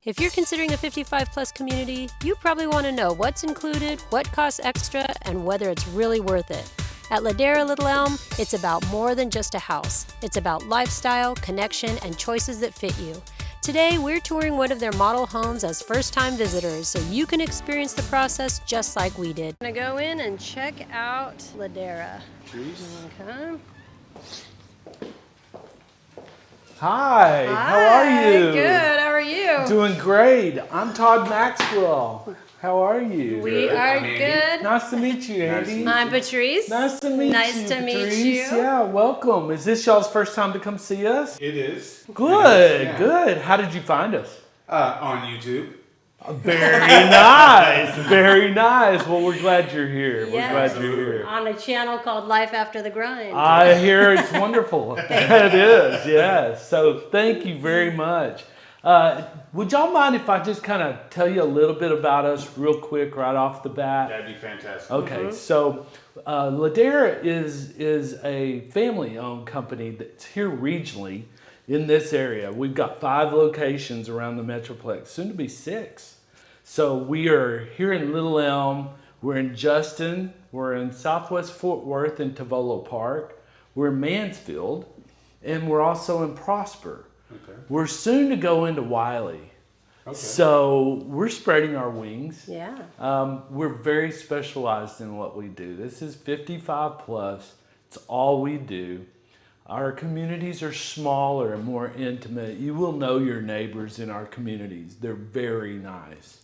If you're considering a 55 plus community, you probably want to know what's included, what costs extra, and whether it's really worth it. At Ladera, Little Elm, it's about more than just a house. It's about lifestyle, connection, and choices that fit you. Today, we're touring one of their model homes as first-time visitors, so you can experience the process just like we did. I'm gonna go in and check out Ladera. Patrice. Okay. Hi, how are you? Good, how are you? Doing great. I'm Todd Maxwell. How are you? We are good. Nice to meet you, Andy. I'm Patrice. Nice to meet you, Nice to meet Patrice. you. Yeah, welcome. Is this y'all's first time to come see us? It is. Good, Yeah. good. How did you find us? On YouTube. Very nice, very nice. Well, we're glad you're here. Yes. We're glad you're here. On a channel called Life After the Grind. I hear it's wonderful. It is, yes. So thank you very much. Would y'all mind if I just kind of tell you a little bit about us real quick right off the bat? That'd be fantastic. Okay, so Ladera is a family-owned company that's here regionally in this area. We've got 5 locations around the Metroplex, soon to be 6. So we are here in Little Elm, we're in Justin, we're in Southwest Fort Worth in Tavolo Park, we're in Mansfield, and we're also in Prosper. Okay. We're soon to go into Wiley. Okay. So we're spreading our wings. Yeah. We're very specialized in what we do. This is 55 plus. It's all we do. Our communities are smaller and more intimate. You will know your neighbors in our communities. They're very nice.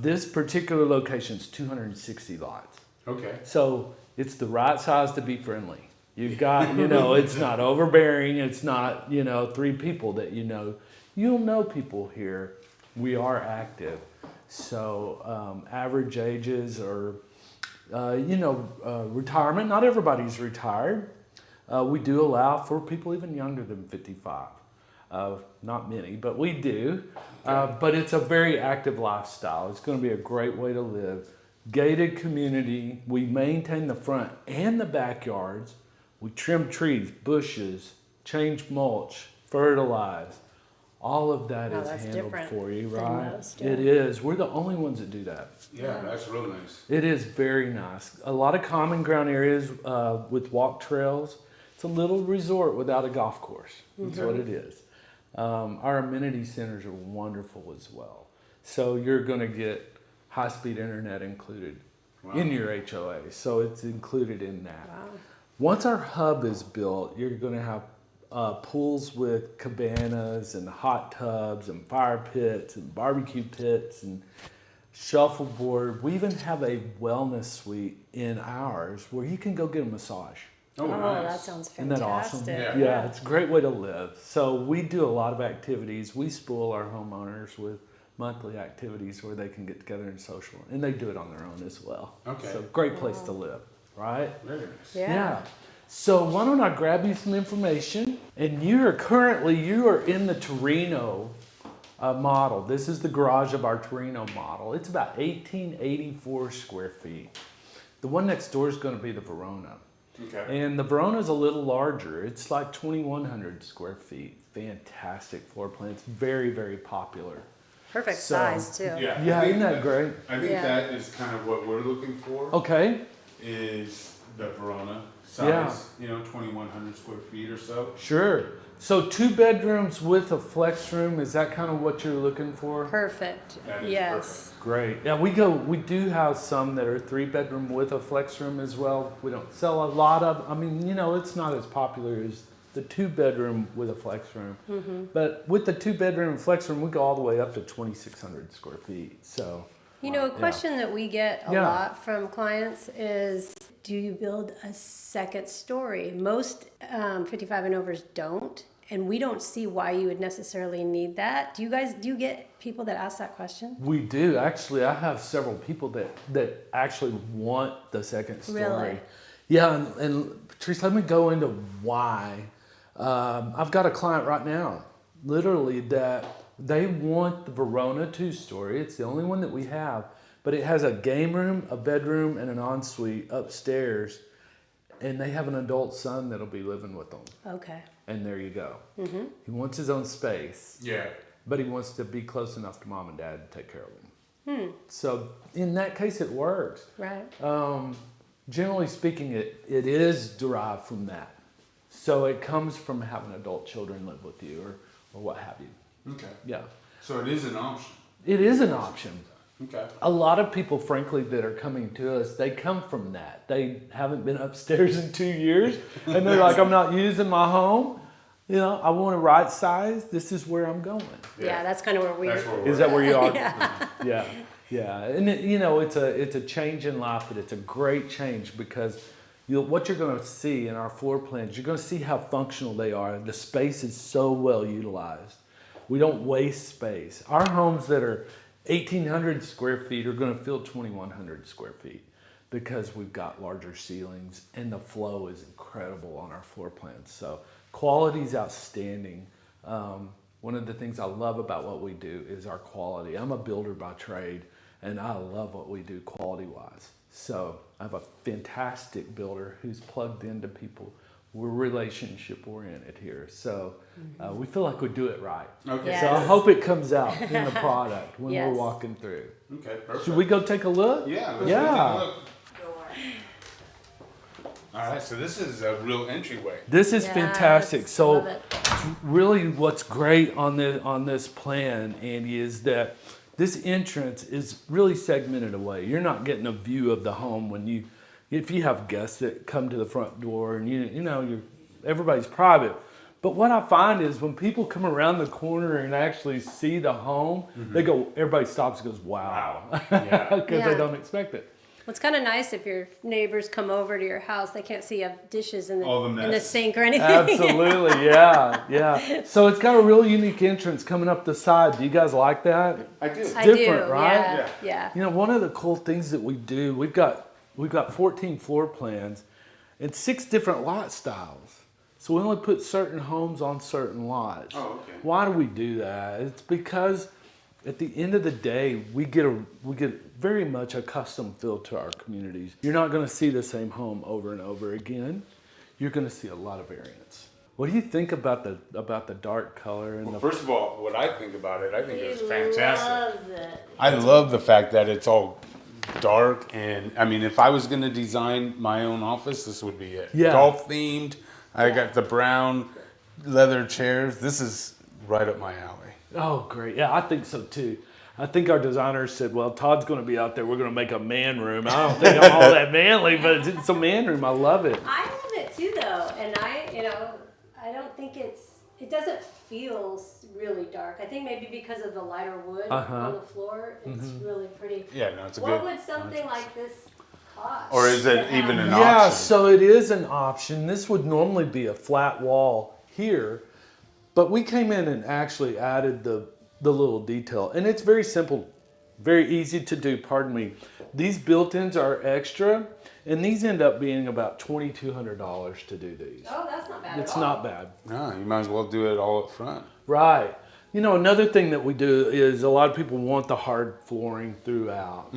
This particular location is 260 lots. Okay. So it's the right size to be friendly. You've got, it's not overbearing. It's not, 3 people that you know. You'll know people here. We are active. So average ages are, retirement. Not everybody's retired. We do allow for people even younger than 55. Not many, but we do. But it's a very active lifestyle. It's going to be a great way to live. Gated community. We maintain the front and the backyards. We trim trees, bushes, change mulch, fertilize. All of that is handled for you, right? It is. We're the only ones that do that. Yeah, that's real nice. It is very nice. A lot of common ground areas with walk trails. It's a little resort without a golf course. That's what it is. Our amenity centers are wonderful as well. So you're going to get high-speed internet included in your HOA. So it's included in that. Wow. Once our hub is built, you're going to have pools with cabanas and hot tubs and fire pits and barbecue pits and shuffleboard. We even have a wellness suite in ours where you can go get a massage. Oh, nice. That sounds fantastic. Isn't that awesome? Yeah. It's a great way to live. So we do a lot of activities. We spoil our homeowners with monthly activities where they can get together and social. And they do it on their own as well. Okay. So great place to live, right? Very nice. Yeah. So why don't I grab you some information? And you are in the Torino model. This is the garage of our Torino model. It's about 1884 square feet. The one next door is going to be the Verona. Okay. And the Verona is a little larger. It's like 2,100 square feet. Fantastic floor plan. It's very, very popular. Perfect So, size, too. Yeah. Yeah, I think isn't that great? I think Yeah. that is kind of what we're looking for. Okay, Is the Verona size? Yeah. 2,100 square feet or so. sure. So 2 bedrooms with a flex room, is that kind of what you're looking for? Perfect. That is Yes. Great. Yeah, we do have some that are 3 bedroom with a flex room as well. We don't sell a lot of, it's not as popular as the 2 bedroom with a flex room. Mm-hmm. But with the 2 bedroom flex room, we go all the way up to 2,600 square feet. So, A question that we get a Yeah. lot from clients is, do you build a second story? Most 55 and overs don't, and we don't see why you would necessarily need that. Do you get people that ask that question? we do. Actually, I have several people that actually want the second story. Really? Yeah, and Patrice, let me go into why. I've got a client right now, literally, that they want the Verona 2-story. It's the only one that we have, but it has a game room, a bedroom, and an ensuite upstairs, and they have an adult son that'll be living with them. Okay. And there you go. Mm-hmm. He wants his own space. Yeah. but he wants to be close enough to mom and dad to take care of him. So in that case, it works. Right. Generally speaking, it is derived from that. So it comes from having adult children live with you or what have you. Okay. Yeah. So it is an option. It is an option. Okay. A lot of people, frankly, that are coming to us, they come from that. They haven't been upstairs in 2 years, and they're like, I'm not using my home. You know, I want to right size. This is where I'm going. Yeah, that's kind of where we're. That's where Is we're that where you are? Yeah. Yeah. Yeah. And, you know, it's a change in life, but it's a great change because what you're going to see in our floor plans, you're going to see how functional they are. The space is so well utilized. We don't waste space. Our homes that are 1,800 square feet are going to fill 2,100 square feet because we've got larger ceilings and the flow is incredible on our floor plans. So quality is outstanding. One of the things I love about what we do is our quality. I'm a builder by trade and I love what we do quality-wise. So I have a fantastic builder who's plugged into people. We're relationship oriented here. So we feel like we do it right. Okay. Yes. So I hope it comes out in the product when Yes. we're walking through. Okay, perfect. Should we go take a look? Yeah, let's Yeah. go take a look. All right, so this is a real entryway. This is Yes, fantastic. So love it. really what's great on this plan, Andy, is that this entrance is really segmented away. You're not getting a view of the home if you have guests that come to the front door and everybody's private. But what I find is when people come around the corner and actually see the home, everybody stops and goes, wow, Yeah. because Yeah. they don't expect it. Well, it's kind of nice if your neighbors come over to your house. They can't see you have dishes in All the in the mess. sink or anything. Absolutely, yeah. So it's got a real unique entrance coming up the side. Do you guys like that? I do. I different, do, right? Yeah. You know, one of the cool things that we do, we've got 14 floor plans and 6 different lot styles. So we only put certain homes on certain lots. Oh, okay. Why do we do that? It's because at the end of the day, we get very much a custom feel to our communities. You're not going to see the same home over and over again. You're going to see a lot of variance. What do you think about the dark color and Well, the? first of all, what I think about it, I think it's fantastic. Loves it. I love the fact that it's all dark, and I mean, if I was going to design my own office, this would be it. Yeah. It's all themed. I got the brown leather chairs. This is right up my alley. Oh, great. Yeah, I think so too. I think our designers said, well, Todd's going to be out there. We're going to make a man room. I don't think I'm all that manly, but it's a man room. I love it. I love it too, though, and I don't think it doesn't feel really dark. I think maybe because of the lighter wood on the floor, it's really pretty. Yeah, no, it's a What good. would something like this cost? Or is it to have? even an Yeah, option? so it is an option. This would normally be a flat wall here, but we came in and actually added the little detail. And it's very simple, very easy to do, pardon me. These built-ins are extra, and these end up being about $2,200 to do these. Oh, that's not bad. It's at all. not bad. No, you might as well do it all up front. Right. You know, another thing that we do is a lot of people want the hard flooring throughout.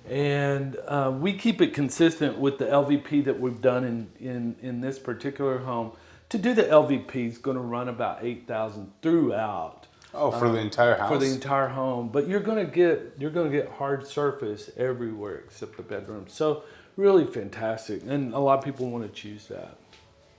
And we keep it consistent with the LVP that we've done in this particular home. To do the LVP is going to run about $8,000 throughout. Oh, for the entire house? For the entire home, but you're gonna get hard surface everywhere except the bedroom. So really fantastic, and a lot of people want to choose that.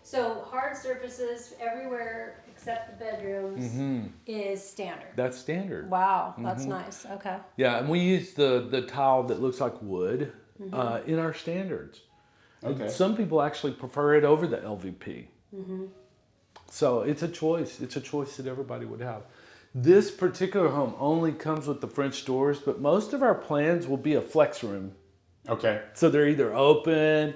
So hard surfaces everywhere except the bedrooms is standard. That's standard. Wow, that's nice. Okay. Yeah, and we use the tile that looks like wood in our standards. Okay. And some people actually prefer it over the LVP. So it's a choice. It's a choice that everybody would have. This particular home only comes with the French doors, but most of our plans will be a flex room. Okay. So they're either open,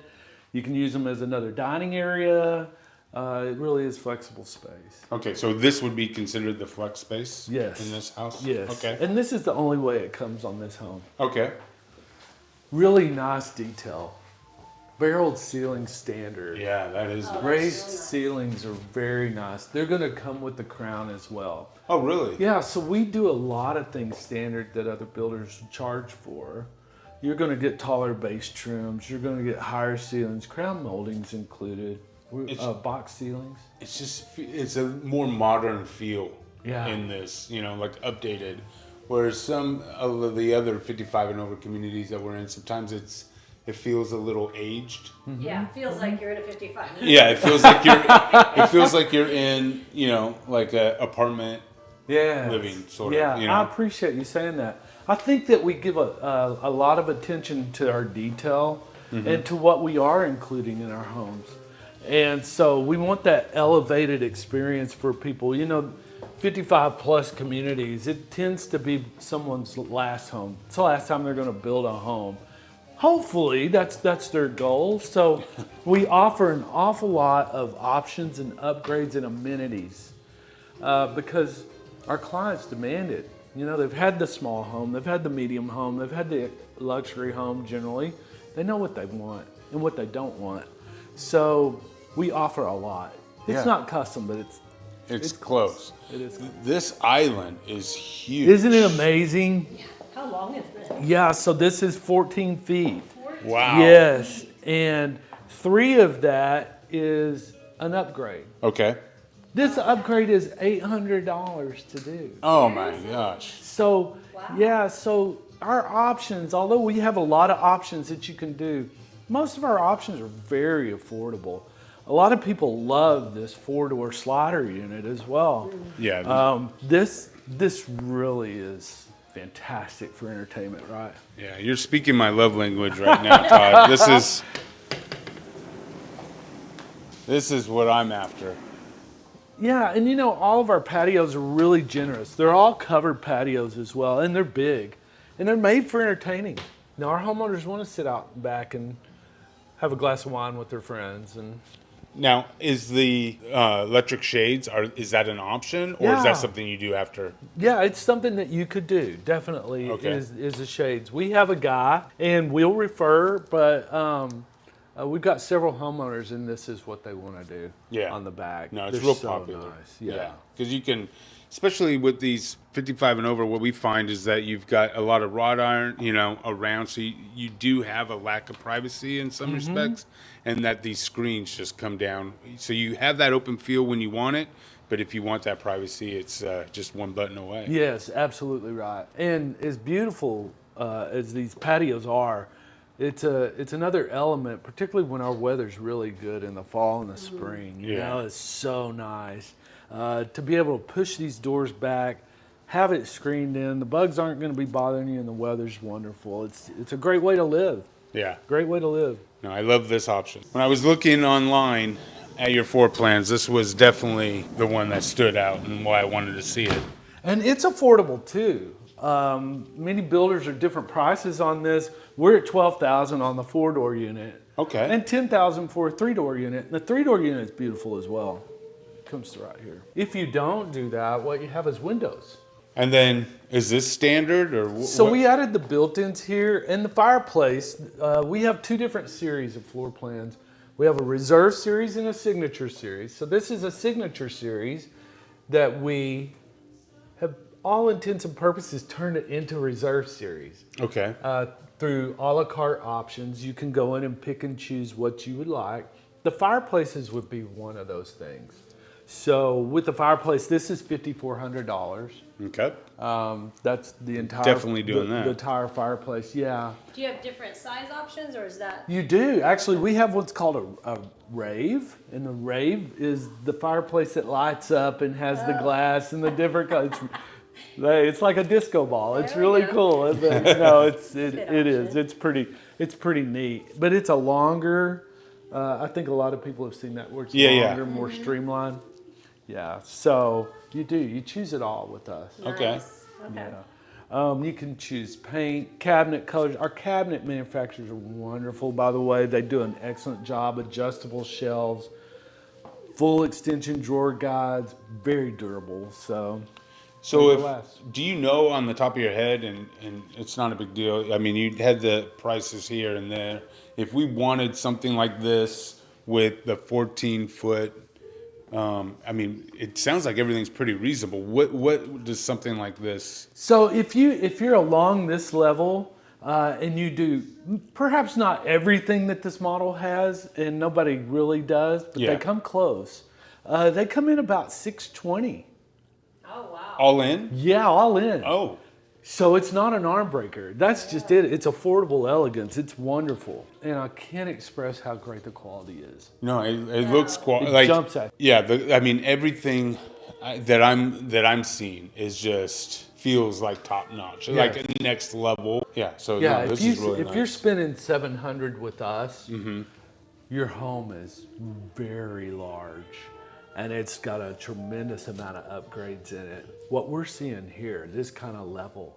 you can use them as another dining area. It really is flexible space. Okay, so this would be considered the flex space? Yes. In this house? Yes. Okay. And this is the only way it comes on this home. Okay. Really nice detail. Barreled ceiling standard. Yeah, that is Oh. nice. Raised Really nice. ceilings are very nice. They're going to come with the crown as well. Oh, really? Yeah, so we do a lot of things standard that other builders charge for. You're going to get taller base trims. You're going to get higher ceilings, crown moldings included, It's- box ceilings. It's a more modern feel. in this, like updated. Whereas some of the other 55 and over communities that we're in, sometimes it feels a little aged. Yeah, it feels like you're in a 55. Yeah, it feels like you're in, like a apartment living sort of. I appreciate you saying that. I think that we give a lot of attention to our detail and to what we are including in our homes. And so we want that elevated experience for people. 55 plus communities, it tends to be someone's last home. It's the last time they're going to build a home. Hopefully that's their goal. So we offer an awful lot of options and upgrades and amenities because our clients demand it. They've had the small home, they've had the medium home, they've had the luxury home generally. They know what they want and what they don't want. So we offer a lot. It's not custom, but it's close. It is. This island is huge. Isn't it amazing? Yeah. How long is this? Yeah, so this is 14 feet. 14? Wow. Yes, and 3 of that is an upgrade. Okay. This upgrade is $800 to do. Oh my gosh. So, Wow. so our options, although we have a lot of options that you can do, most of our options are very affordable. A lot of people love this 4-door slider unit as well. Yeah. This really is fantastic for entertainment, right? Yeah, you're speaking my love language right now, Todd. This is what I'm after. Yeah, and all of our patios are really generous. They're all covered patios as well, and they're big, and they're made for entertaining. Now, our homeowners want to sit out back and have a glass of wine with their friends. And Now, is the electric shades, is that an option, or is that something you do after? yeah, it's something that you could do, definitely, Okay. is the shades. We have a guy, and we'll refer, but we've got several homeowners, and this is what they want to do on the back. No, it's They're real so popular. Nice. Yeah. Because you can, especially with these 55 and over, what we find is that you've got a lot of wrought iron, around. So you do have a lack of privacy in some respects, and that these screens just come down. So you have that open feel when you want it, but if you want that privacy, it's just one button away. Yes, absolutely right. And as beautiful as these patios are, it's another element, particularly when our weather's really good in the fall and the spring. It's so nice to be able to push these doors back, have it screened in. The bugs aren't going to be bothering you, and the weather's wonderful. It's a great way to live. Yeah. Great way to live. No, I love this option. When I was looking online at your floor plans, this was definitely the one that stood out and why I wanted to see it. And it's affordable too. Many builders are different prices on this. We're at $12,000 on the 4-door unit. Okay. And $10,000 for a 3-door unit. And the 3-door unit is beautiful as well. Comes to right here. If you don't do that, what you have is windows. And then, is this standard or? So we added the built-ins here and the fireplace. We have 2 different series of floor plans. We have a reserve series and a signature series. So this is a signature series that we have, all intents and purposes, turned it into reserve series. Okay. Through a la carte options, you can go in and pick and choose what you would like. The fireplaces would be one of those things. So with the fireplace, this is $5,400. Okay. That's the entire Definitely doing that. The entire fireplace, yeah. Do you have different size options, or is that? You do. Actually, we have what's called a rave, and the rave is the fireplace that lights up and has the glass and the different colors. It's like a disco ball. It's really cool. It is. It's pretty neat. But it's a longer. I think a lot of people have seen that where it's longer, more streamlined. Yeah. So you choose it all with us. Okay. Okay. Yeah. You can choose paint, cabinet colors. Our cabinet manufacturers are wonderful, by the way. They do an excellent job. Adjustable shelves, full extension drawer guides, very durable. So do you know on the top of your head, and it's not a big deal, I mean, you had the prices here and there. If we wanted something like this with the 14-foot, I mean, it sounds like everything's pretty reasonable. What does something like this? So if you're along this level and you do perhaps not everything that this model has, and nobody really does, but they come close. They come in about $620. Oh wow. All in? Yeah, all in. Oh. So it's not an arm breaker. That's just it. It's affordable elegance. It's wonderful. And I can't express how great the quality is. No, it looks It jumps at you. Yeah, I mean everything that I'm seeing is just feels like top notch, like next level. Yeah. So Yeah, no, this is really if nice. you're spending $700 with us, Mm-hmm. your home is very large, and it's got a tremendous amount of upgrades in it. What we're seeing here, this kind of level,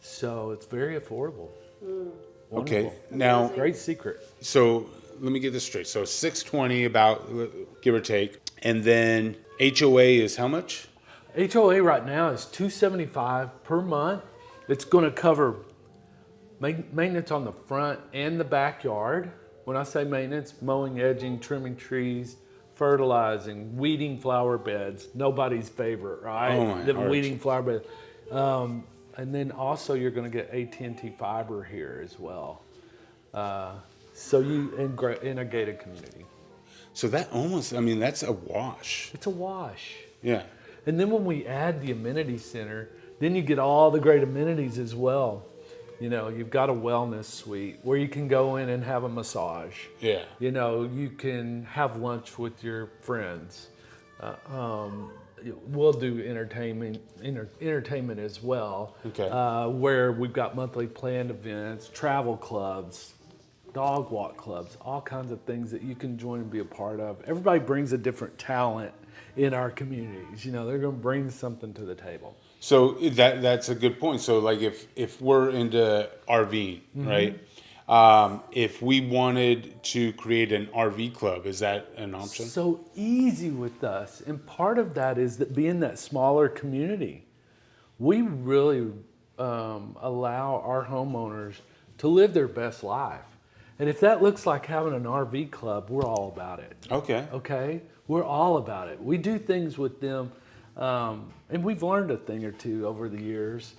so it's very affordable. Okay, Wonderful. now Great secret. so let me get this straight. So 620 about give or take, and then HOA is how much? HOA right now is $275 per month. It's going to cover maintenance on the front and the backyard. When I say maintenance, mowing, edging, trimming trees, fertilizing, weeding flower beds. Nobody's favorite, right? Oh my The heart. weeding flower bed. And then also you're going to get AT&T fiber here as well. So you in a gated community. So that almost, I mean, that's a wash. It's a wash. Yeah. And then when we add the amenity center, then you get all the great amenities as well. You know, you've got a wellness suite where you can go in and have a massage. Yeah. You know, you can have lunch with your friends. We'll do entertainment as well. Okay. Where we've got monthly planned events, travel clubs, dog walk clubs, all kinds of things that you can join and be a part of. Everybody brings a different talent in our communities. You know, they're going to bring something to the table. So that's a good point. So like if we're into RV, Mm-hmm. right? If we wanted to create an RV club, is that an option? So easy with us. And part of that is that being that smaller community, we really allow our homeowners to live their best life. And if that looks like having an RV club, we're all about it. Okay. Okay? We're all about it. We do things with them, and we've learned a thing or two over the years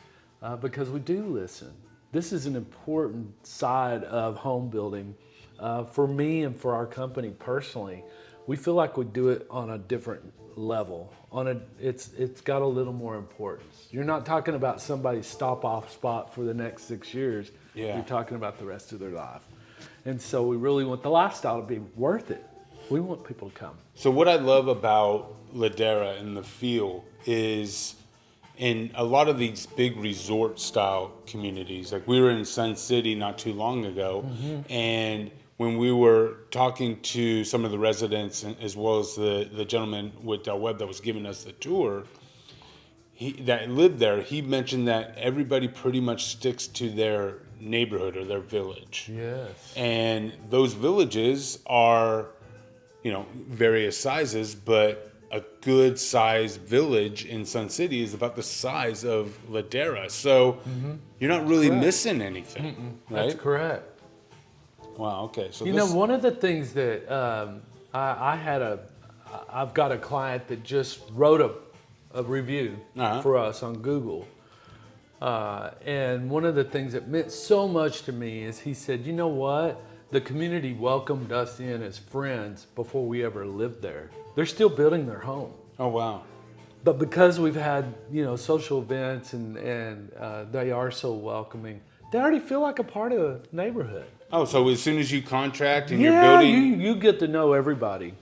because we do listen. This is an important side of home building for me and for our company personally. We feel like we do it on a different level. It's got a little more importance. You're not talking about somebody's stop-off spot for the next 6 years. Yeah. You're talking about the rest of their life. And so we really want the lifestyle to be worth it. We want people to come. So what I love about Ladera and the feel is in a lot of these big resort style communities, like we were in Sun City not too long ago, and when we were talking to some of the residents as well as the gentleman with Del Webb that was giving us the tour, that lived there, he mentioned that everybody pretty much sticks to their neighborhood or their village. Yes. And those villages are, you know, various sizes, but a good sized village in Sun City is about the size of Ladera. So you're not really missing anything, right? That's correct. Wow. Okay. So You know, one of the things that I've got a client that just wrote a review for us on Google. And one of the things that meant so much to me is he said, you know what? The community welcomed us in as friends before we ever lived there. They're still building their home. Oh wow. But because we've had, you know, social events and they are so welcoming, they already feel like a part of the neighborhood. Oh, so as soon as you contract and you're Yeah, building, you get to know everybody.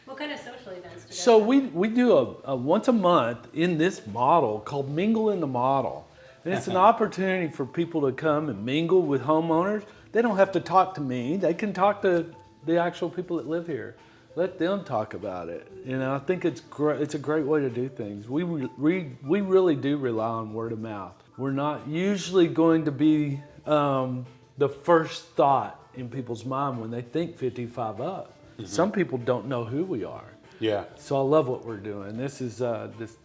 What kind of social events do So we do a once a month in this model called Mingle in the Model. And it's an opportunity for people to come and mingle with homeowners. They don't have to talk to me. They can talk to the actual people that live here. Let them talk about it. You know, I think it's great. It's a great way to do things. We really do rely on word of mouth. We're not usually going to be the first thought in people's mind when they think 55 up. Some people don't know who we are. yeah. So I love what we're doing. This is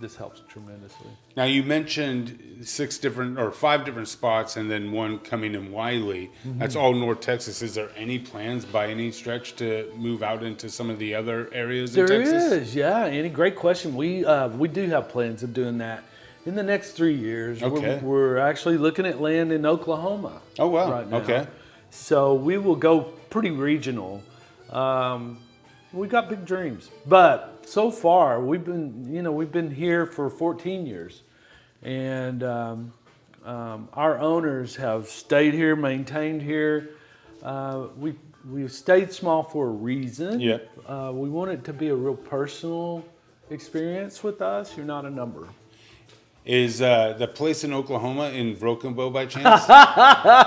this helps tremendously. Now you mentioned 5 different spots, and then one coming in Wiley. That's all North Texas. Is there any plans by any stretch to move out into some of the other areas in Texas? There is, yeah. Andy, great question. We do have plans of doing that in the next 3 years. Okay. We're actually looking at land in Oklahoma. Oh wow. Right now. Okay. So we will go pretty regional. We got big dreams, but so far we've been here for 14 years, And our owners have stayed here, maintained here. We've stayed small for a reason. Yeah. We want it to be a real personal experience with us. You're not a number. Is the place in Oklahoma in Broken Bow by chance?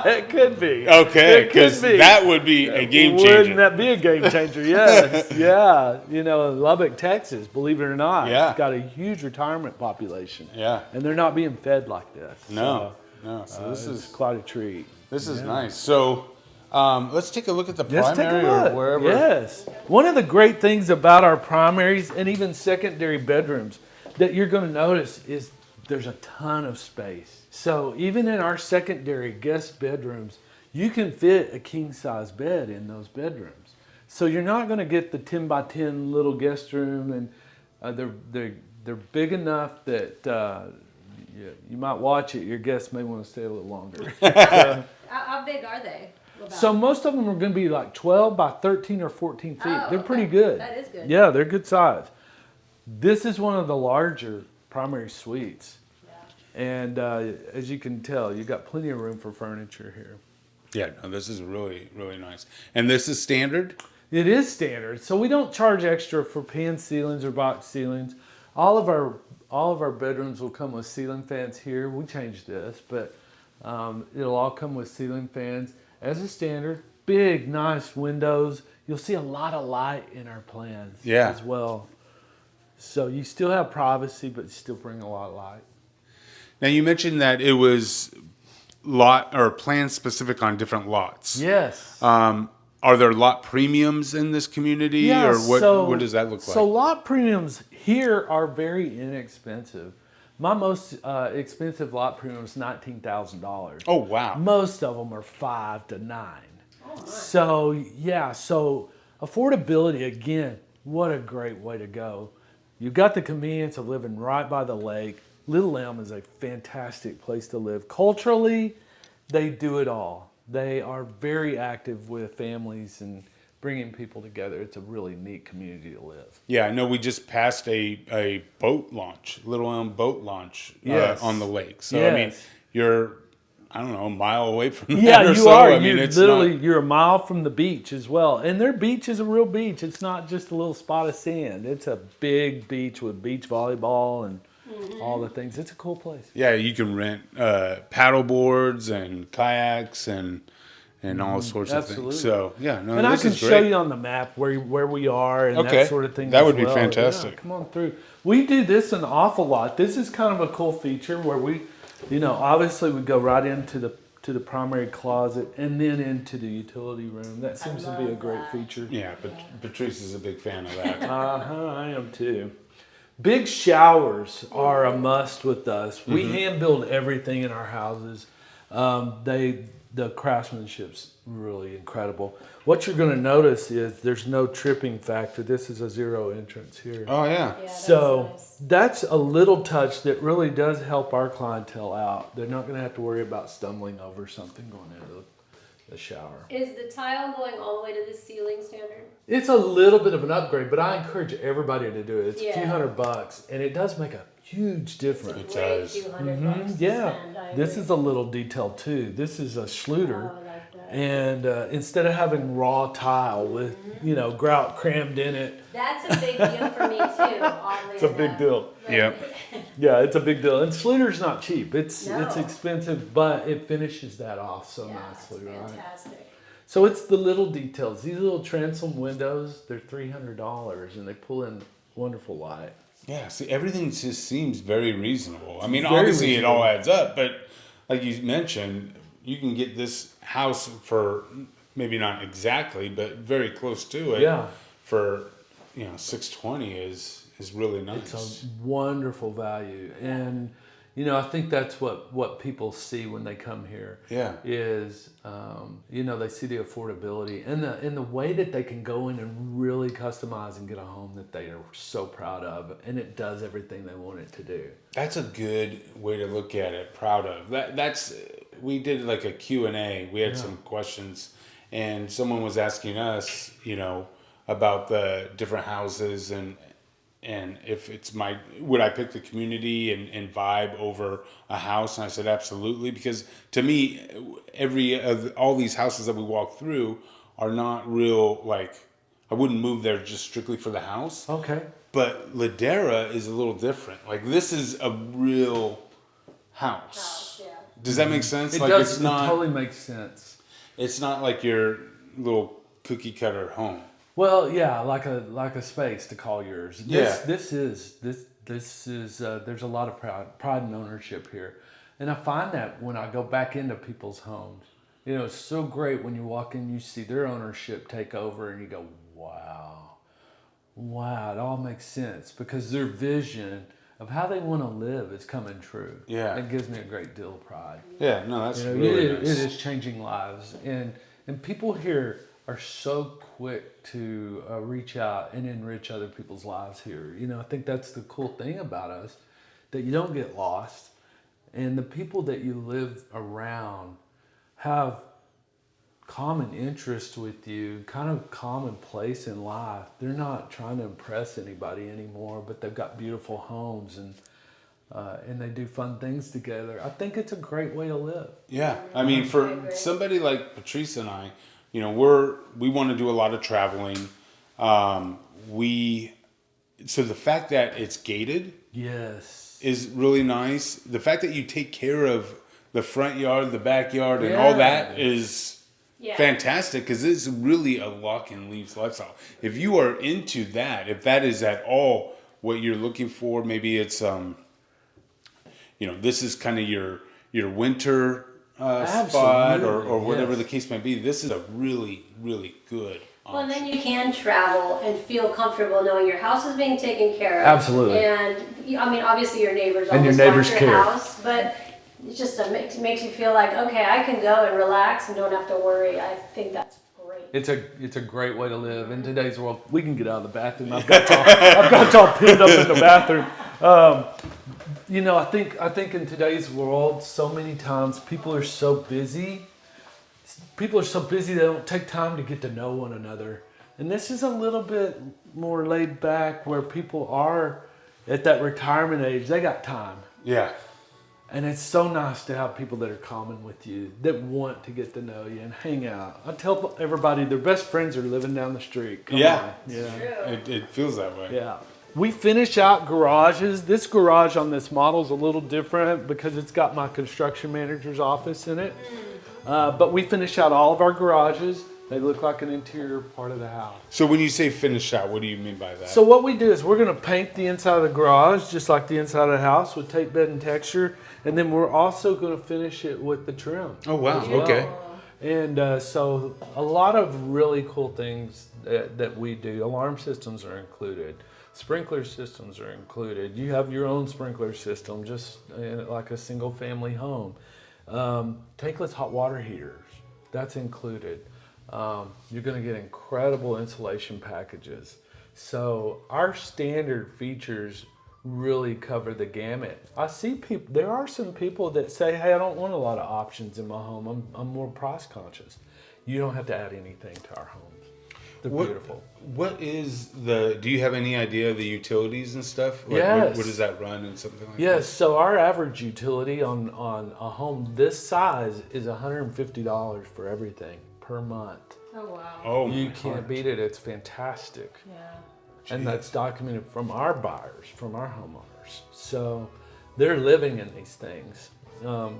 It could be. Okay, It could because be. that would be a game Wouldn't changer. that be a game changer? Yes. Yeah. You know, Lubbock, Texas, believe it or not, Yeah. it's got a huge retirement population. Yeah. And they're not being fed like this. No. So this It's is quite a treat. nice. So let's take a look at the Let's take a primary look. or wherever. Yes. One of the great things about our primaries and even secondary bedrooms that you're going to notice is there's a ton of space. So even in our secondary guest bedrooms, you can fit a king size bed in those bedrooms. So you're not going to get the 10 by 10 little guest room, and they're big enough that you might watch it. Your guests may want to stay a little longer. How big are they? So most of them are going to be like 12 by 13 or 14 feet. Oh, They're pretty okay. good. That is good. Yeah, they're good size. This is one of the larger primary suites. Yeah. And as you can tell, you've got plenty of room for furniture here. Yeah, no, this is really, really nice. And this is standard? It is standard. So we don't charge extra for pan ceilings or box ceilings. All of our bedrooms will come with ceiling fans here. We changed this, but it'll all come with ceiling fans as a standard. Big, nice windows. You'll see a lot of light in our plans as well. So you still have privacy, but you still bring a lot of light. Now you mentioned that it was lot or plan specific on different lots. Yes. Are there lot premiums in this community, or what does that look like? So lot premiums here are very inexpensive. My most expensive lot premium is $19,000. Oh wow! Most of them are 5 to 9. Oh, nice. So yeah, so affordability again. What a great way to go! You've got the convenience of living right by the lake. Little Elm is a fantastic place to live. Culturally, they do it all. They are very active with families and bringing people together. It's a really neat community to live. Yeah, I know we just passed a boat launch, Little Elm boat launch on the lake. So, I mean, you're, I don't know, a mile away from that. Yeah, or you so. are. I mean, You're a mile from the beach as well. And their beach is a real beach. It's not just a little spot of sand. It's a big beach with beach volleyball and all the things. It's a cool place. Yeah, you can rent paddle boards and kayaks and all sorts of things. So, yeah, no, and this I can is great. show you on the map where we are and that sort of thing. That as would be well. fantastic. Yeah, come on through. We do this an awful lot. This is kind of a cool feature where we, obviously we go right into the primary closet and then into the utility room. That seems to be a great feature. Yeah, but Patrice is a big fan of that. I am too. Big showers are a must with us. We hand build everything in our houses. The craftsmanship's really incredible. What you're going to notice is there's no tripping factor. This is a zero entrance here. Oh yeah. So that's a little touch that really does help our clientele out. They're not going to have to worry about stumbling over something going into the shower. Is the tile going all the way to the ceiling standard? It's a little bit of an upgrade, but I encourage everybody to do it. It's a few $100, and it does make a huge difference. It does. Few $100 to Yeah, spend, I this agree. is a little detail too. This is a Schluter, Oh, I like that. and instead of having raw tile with grout crammed in it, That's a big deal for me too. Oddly it's a big deal. Yeah. Yeah, it's a big deal. And Schluter's not cheap. It's No. expensive, but it finishes that off so Yeah, nicely, it's right? fantastic. So it's the little details. These little transom windows, they're $300, and they pull in wonderful light. Yeah, see, everything just seems very reasonable. I mean, Very obviously it all reasonable. adds up, but like you mentioned, you can get this house for maybe not exactly, but very close to it. Yeah. For $620 is really nice. It's a wonderful value, and I think that's what people see when they come here. Yeah. Is they see the affordability and the way that they can go in and really customize and get a home that they are so proud of, and it does everything they want it to do. That's a good way to look at it. Proud of that's. We did like a Q&A. We had some questions, and someone was asking us, about the different houses, and and if it's would I pick the community and vibe over a house? And I said, absolutely. Because to me, all these houses that we walk through are not real, like, I wouldn't move there just strictly for the house. Okay. But Ladera is a little different. Like, this is a real house. Yeah. Does that make sense? It Like, does. it's not, It totally makes sense. it's not like your little cookie cutter home. Well, yeah, like a space to call yours. This is there's a lot of pride and ownership here, and I find that when I go back into people's homes, it's so great when you walk in, you see their ownership take over, and you go, wow, it all makes sense because their vision of how they want to live is coming true. Yeah, it gives me a great deal of pride. Yeah, no, that's really nice. It is changing lives, and people here are so quick to reach out and enrich other people's lives here. I think that's the cool thing about us, that you don't get lost, and the people that you live around have common interests with you, kind of common place in life. They're not trying to impress anybody anymore, but they've got beautiful homes and they do fun things together. I think it's a great way to live. Yeah, I mean, for somebody like Patrice and I, we want to do a lot of traveling. So the fact that it's gated, yes, is really nice. The fact that you take care of the front yard, the backyard, and all that is fantastic, because it's really a lock and leaves lifestyle. If you are into that, if that is at all what you're looking for, maybe it's this is kind of your winter spot or whatever the case may be. This is a really, really good option. Well, and then you can travel and feel comfortable knowing your house is being taken care of. Absolutely. And I mean, obviously your neighbors and always your neighbors want your care. house, but it just makes you feel like, okay, I can go and relax and don't have to worry. I think that's great. It's a great way to live in today's world. We can get out of the bathroom. I've got y'all pinned up in the bathroom. I think in today's world, so many times people are so busy. People are so busy they don't take time to get to know one another. And this is a little bit more laid back, where people are at that retirement age. They got time. Yeah. And it's so nice to have people that are common with you, that want to get to know you and hang out. I tell everybody their best friends are living down the street. Come on. Yeah. It feels that way. Yeah. We finish out garages. This garage on this model is a little different because it's got my construction manager's office in it. But we finish out all of our garages. They look like an interior part of the house. So when you say finish out, what do you mean by that? So what we do is we're going to paint the inside of the garage just like the inside of the house with tape, bed, and texture. And then we're also going to finish it with the trim. Oh, wow. Well. Okay. And so a lot of really cool things that we do. Alarm systems are included. Sprinkler systems are included. You have your own sprinkler system, just like a single family home. Tankless hot water heaters, that's included. You're going to get incredible insulation packages. So our standard features really cover the gamut. I see people, there are some people that say, hey, I don't want a lot of options in my home. I'm more price conscious. You don't have to add anything to our homes. They're beautiful. Do you have any idea of the utilities and stuff? Like, yes. What does that run and something like that? Yes, so our average utility on a home this size is $150 for everything per month. Oh, wow. Oh, you can't beat it. It's fantastic. Yeah. And that's documented from our buyers, from our homeowners. So they're living in these things.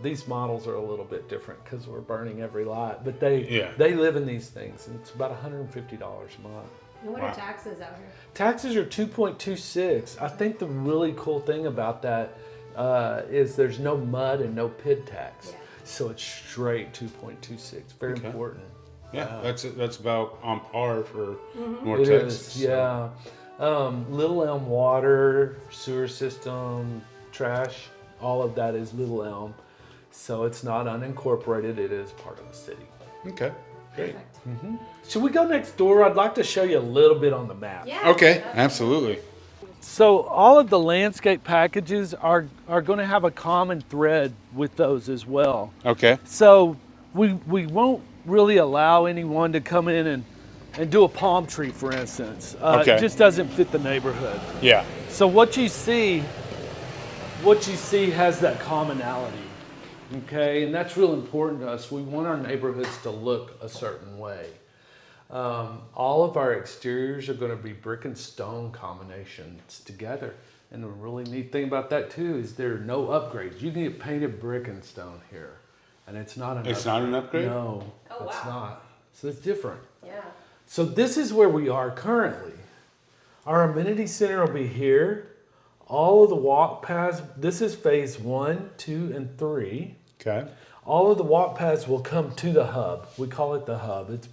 These models are a little bit different because we're burning every light, but they live in these things, and it's about $150 a month. And what are taxes out here? Taxes are 2.26. I think the really cool thing about that is there's no mud and no PID tax. Yeah. So it's straight 2.26. Very important. Yeah, that's about on par for North Texas. Is, yeah. Little Elm water, sewer system, trash, all of that is Little Elm. So it's not unincorporated, it is part of the city. Okay, great. Mm-hmm. Should we go next door? I'd like to show you a little bit on the map. Yeah. Okay, absolutely. So all of the landscape packages are going to have a common thread with those as well. Okay. So we won't really allow anyone to come in and and do a palm tree, for instance. Okay. It just doesn't fit the neighborhood. Yeah. So what you see has that commonality, okay? And that's real important to us. We want our neighborhoods to look a certain way. All of our exteriors are going to be brick and stone combinations together. And the really neat thing about that too is there are no upgrades. You can get painted brick and stone here, and it's not an upgrade. It's not an upgrade? No, Oh, it's wow. not. So it's different. Yeah. So this is where we are currently. Our amenity center will be here. All of the walk paths, this is phase 1, 2, and 3. Okay. All of the walk paths will come to the hub. We call it the hub. It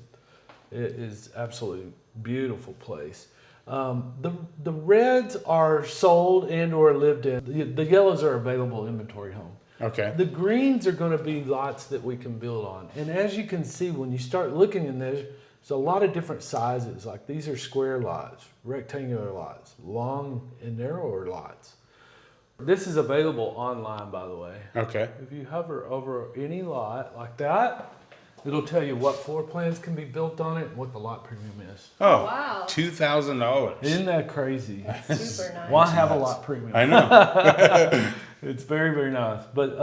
is absolutely beautiful place. The reds are sold and or lived in. The yellows are available inventory home. Okay. The greens are going to be lots that we can build on. And as you can see, when you start looking in there, there's a lot of different sizes. Like these are square lots, rectangular lots, long and narrower lots. This is available online, by the way. Okay. If you hover over any lot like that, it'll tell you what floor plans can be built on it and what the lot premium is. Oh, Wow. $2,000. Isn't that crazy? Super nice. Why have a lot premium? I know. It's very, very nice. But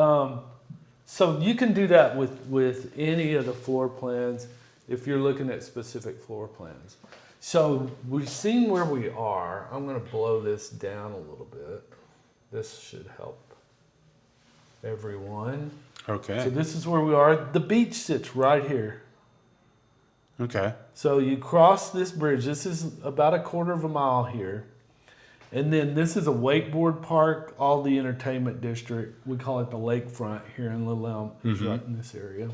so you can do that with any of the floor plans if you're looking at specific floor plans. So we've seen where we are. I'm going to blow this down a little bit. This should help everyone. Okay. So this is where we are. The beach sits right here. Okay. So you cross this bridge. This is about a quarter of a mile here. And then this is a wakeboard park, all the entertainment district. We call it the lakefront here in Little Elm. It's right in this area.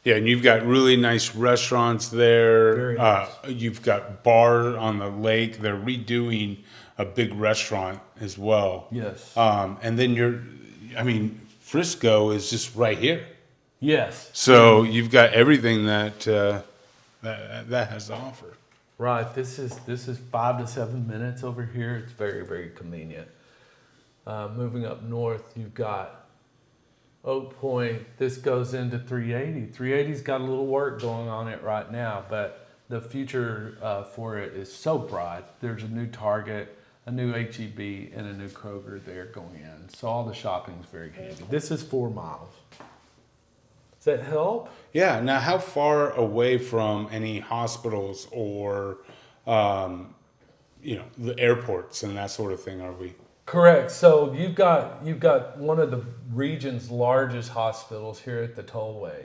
Yeah, and you've got really nice restaurants there. Very nice. You've got bar on the lake. They're redoing a big restaurant as well. Yes. And then Frisco is just right here. Yes. So you've got everything that has to offer. Right. This is 5 to 7 minutes over here. It's very, very convenient. Moving up north, you've got Oak Point. This goes into 380. 380's got a little work going on it right now, but the future for it is so bright. There's a new Target, a new H-E-B, and a new Kroger there going in. So all the shopping's very handy. This is 4 miles. Does that help? Yeah. Now, how far away from any hospitals or, the airports and that sort of thing are we? Correct. So you've got one of the region's largest hospitals here at the tollway,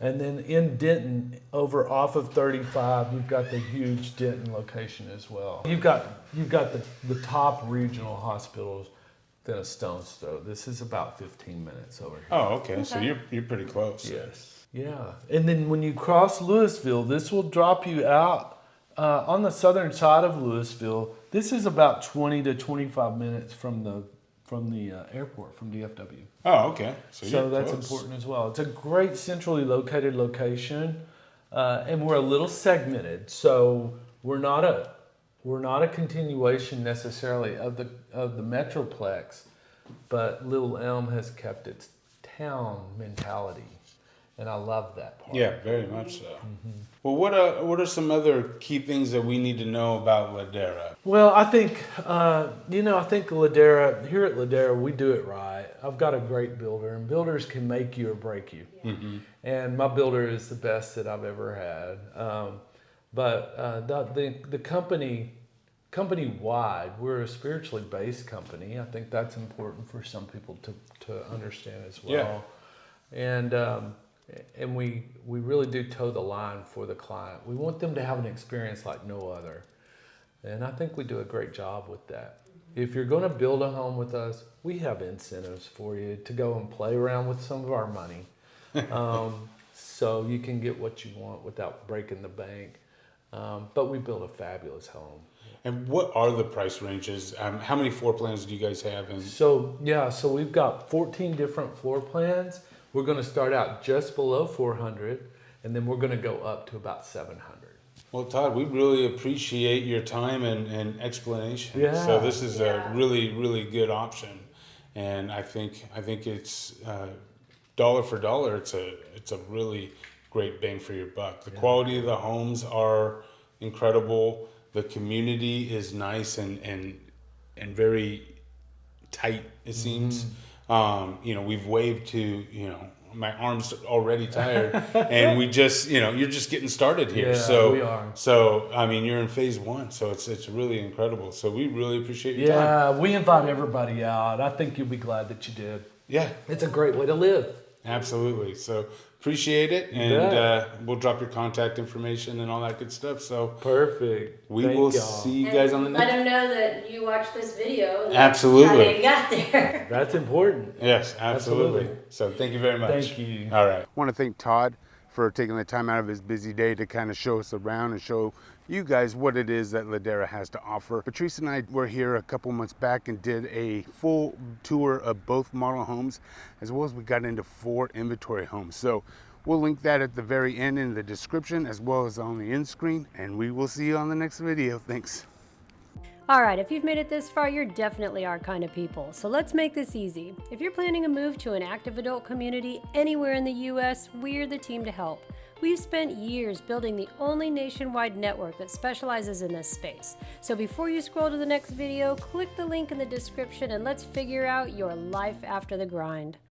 and then in Denton, over off of 35, you've got the huge Denton location as well. You've got the top regional hospitals than a stone's throw. This is about 15 minutes over here. Oh, okay. So you're pretty close. Yes. Yeah. And then when you cross Louisville, this will drop you out on the southern side of Louisville. This is about 20 to 25 minutes from the airport, from DFW. Oh, okay. So that's important as well. It's a great centrally located location, and we're a little segmented. So we're not a continuation necessarily of the Metroplex, but Little Elm has kept its town mentality, and I love that part. Yeah, very much so. Well, what are some other key things that we need to know about Ladera? Well, I think Ladera, here at Ladera, we do it right. I've got a great builder, and builders can make you or break you. Mm-hmm. And my builder is the best that I've ever had. But the company-wide, we're a spiritually based company. I think that's important for some people to understand as well. Yeah. And we really do toe the line for the client. We want them to have an experience like no other. And I think we do a great job with that. If you're going to build a home with us, we have incentives for you to go and play around with some of our money. So you can get what you want without breaking the bank. But we build a fabulous home. And what are the price ranges? How many floor plans do you guys have? So we've got 14 different floor plans. We're going to start out just below 400, and then we're going to go up to about 700. Well, Todd, we really appreciate your time and explanation. Yeah. So this is a really, really good option, and I think it's dollar for dollar. It's a really great bang for your buck. The quality of the homes are incredible. The community is nice and very tight, it seems. You know, we've waved to, you know, my arm's already tired, and we just, you know, you're just getting started here. Yeah, so we are. So I mean, you're in phase 1, so it's really incredible. So we really appreciate your time. Yeah, we invite everybody out. I think you'll be glad that you did. Yeah, It's a great way to live. absolutely. So appreciate it, and we'll drop your contact information and all that good stuff. So Perfect. we Thank will y'all. see you guys on the Let next. them know that you watched this video. And Absolutely. How they got there. That's important. Yes, absolutely. Absolutely. So thank you very much. Thank you. All right. I want to thank Todd for taking the time out of his busy day to kind of show us around and show you guys what it is that Ladera has to offer. Patrice and I were here a couple months back and did a full tour of both model homes, as well as we got into 4 inventory homes. So we'll link that at the very end in the description, as well as on the end screen, and we will see you on the next video. Thanks. All right, if you've made it this far, you're definitely our kind of people. So let's make this easy. If you're planning a move to an active adult community anywhere in the U.S., we're the team to help. We've spent years building the only nationwide network that specializes in this space. So before you scroll to the next video, click the link in the description and let's figure out your life after the grind.